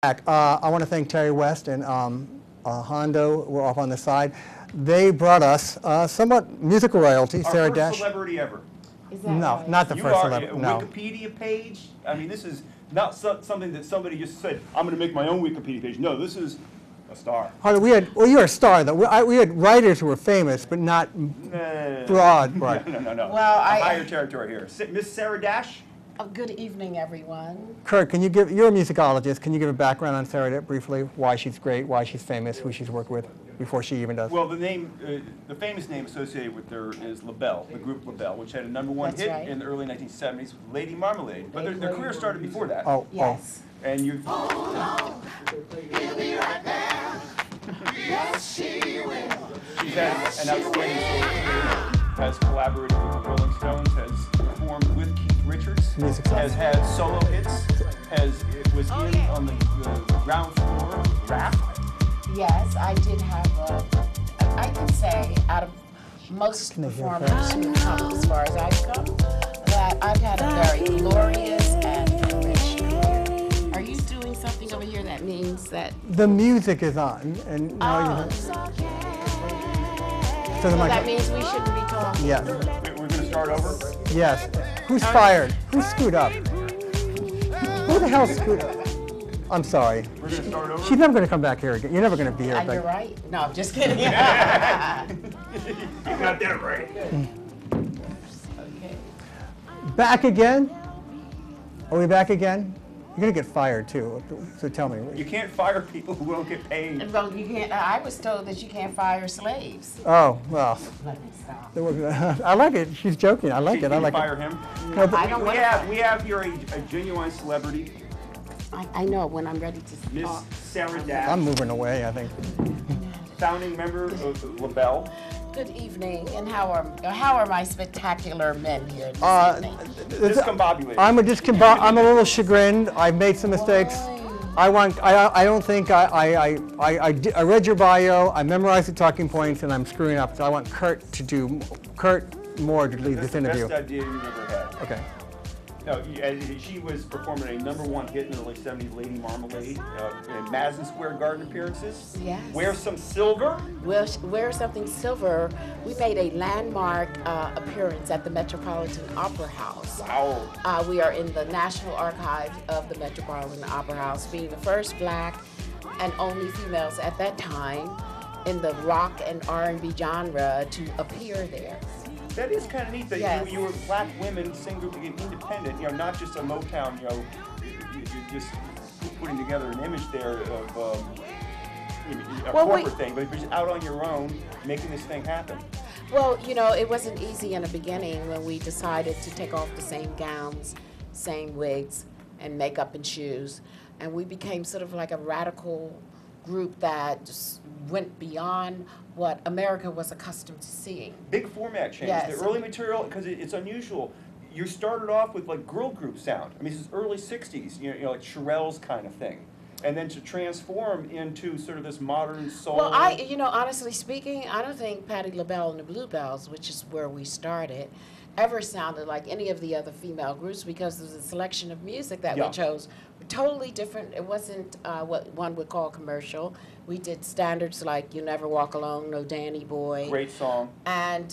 I want to thank Terry West and Hondo, we're off on the side. They brought us somewhat musical royalty, Our Sarah first Dash. celebrity ever. Is that No, right? not the You first are celebrity, a no. Wikipedia page. I mean, this is not something that somebody just said, I'm going to make my own Wikipedia page. No, this is a star. Hondo, well, you're a star, though. We had writers who were famous, but not broad. Right. No. Well, a higher territory here. Miss Sarah Dash? Good evening, everyone. Kurt, can you give, you're a musicologist, can you give a background on Sarah briefly? Why she's great, why she's famous, who she's worked with, before she even does? Well, the famous name associated with her is Labelle, the group Labelle, which had a #1 hit right. in the early 1970s with Lady Marmalade. But their career started before that. Oh, Yes. And you. Hold on, he'll be right there. Yes, she will. She's had an outstanding solo career, has collaborated with the Rolling Stones, has performed with Keith Richards, Music has had solo hits, was in on the ground floor with rap. Yes, I did have I can say out of most Can I hear performers who come as far as I've come, that I've had a very glorious and rich career. Are you doing something over here that means that? The music is on, and now you So so the that means we shouldn't be talking. Yes, We're going to start over. yes. Who's fired? Who screwed up? Who the hell screwed up? I'm sorry. We're going to start over. She's never going to come back here again. You're never going to be here. You're right. No, I'm just kidding. You got that right. Okay. Back again? Are we back again? You're going to get fired, too. So tell me. You can't fire people who won't get paid. Well, you can't. I was told that you can't fire slaves. Oh, well. Let me stop. I like it. She's joking. I like it. I Can you like fire it. him? No, but I don't want We have here a genuine celebrity, I know when I'm ready to Miss talk. Sarah Dash, I'm moving away, I think. founding member of Labelle. Good evening, and how are my spectacular men here this evening? Discombobulated. I'm a little chagrined. I've made some mistakes. I don't think I read your bio. I memorized the talking points, and I'm screwing up. So I want Kurt Moore to lead this interview. Best idea you've ever had. Okay. No, she was performing a #1 hit in the early '70s, Lady Marmalade, in Madison Square Garden appearances. Yes. Wear Some Silver. Wear Something Silver. We made a landmark appearance at the Metropolitan Opera House. Wow. We are in the National Archives of the Metropolitan Opera House, being the first black and only females at that time in the rock and R&B genre to appear there. That is kind of neat that Yes. you were black women singing independent, not just a Motown, you're just putting together an image there of a corporate thing, but you're just out on your own making this thing happen. Well, it wasn't easy in the beginning when we decided to take off the same gowns, same wigs, and makeup and shoes. And we became sort of like a radical group that just went beyond what America was accustomed to seeing. Big format change. Yes. The early material, because it's unusual, you started off with like girl group sound. I mean, this is early '60s, like Shirelles kind of thing. And then to transform into sort of this modern soul. Well, honestly speaking, I don't think Patti Labelle and the Bluebells, which is where we started, ever sounded like any of the other female groups because the selection of music that we chose were totally different. It wasn't what one would call commercial. We did standards like "You Never Walk Alone," "No Danny Boy." Great song. And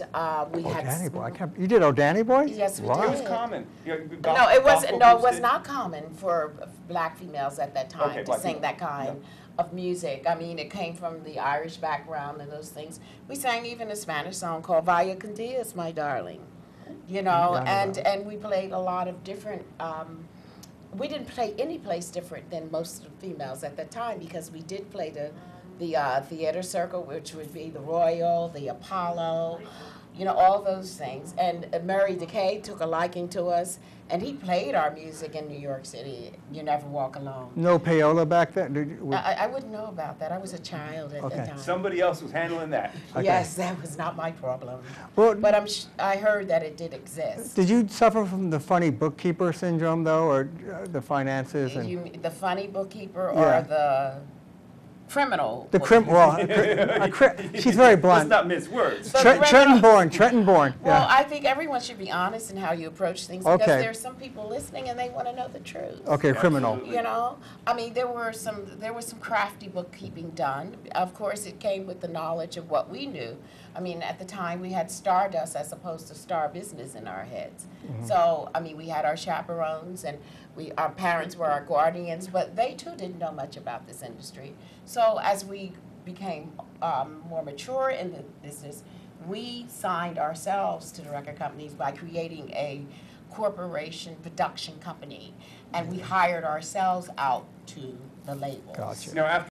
we had. Danny Boy. You did Oh Danny Boy? Yes, we Wow. did. It was common. No, it was not common for black females at that time to sing that kind of music. I mean, it came from the Irish background and those things. We sang even a Spanish song called "Vaya con Dios, My Darling," and we played a lot of different. We didn't play any place different than most of the females at that time because we did play the theater circle, which would be the Royal, the Apollo, all those things. And Murray Decay took a liking to us, and he played our music in New York City. "You Never Walk Alone." No payola back then? I wouldn't know about that. I was a child at that time. Somebody else was handling that. Okay. Yes, that was not my problem. Well, But I heard that it did exist. did you suffer from the funny bookkeeper syndrome, though, or the finances? And The funny bookkeeper Yeah. or the... criminal. She's very blunt. Let's not mince words. Trenton born. Well, Yeah. I think everyone should be honest in how you approach things because Okay. there's some people listening and they want to know the truth. Okay, criminal. You know, I mean, there was some crafty bookkeeping done. Of course, it came with the knowledge of what we knew. I mean, at the time, we had Stardust as opposed to Star Business in our heads. So, I mean, we had our chaperones and our parents were our guardians, but they too didn't know much about this industry. So, as we became more mature in the business, we signed ourselves to the record companies by creating a corporation production company, and we hired ourselves out to the labels. Gotcha. Now, after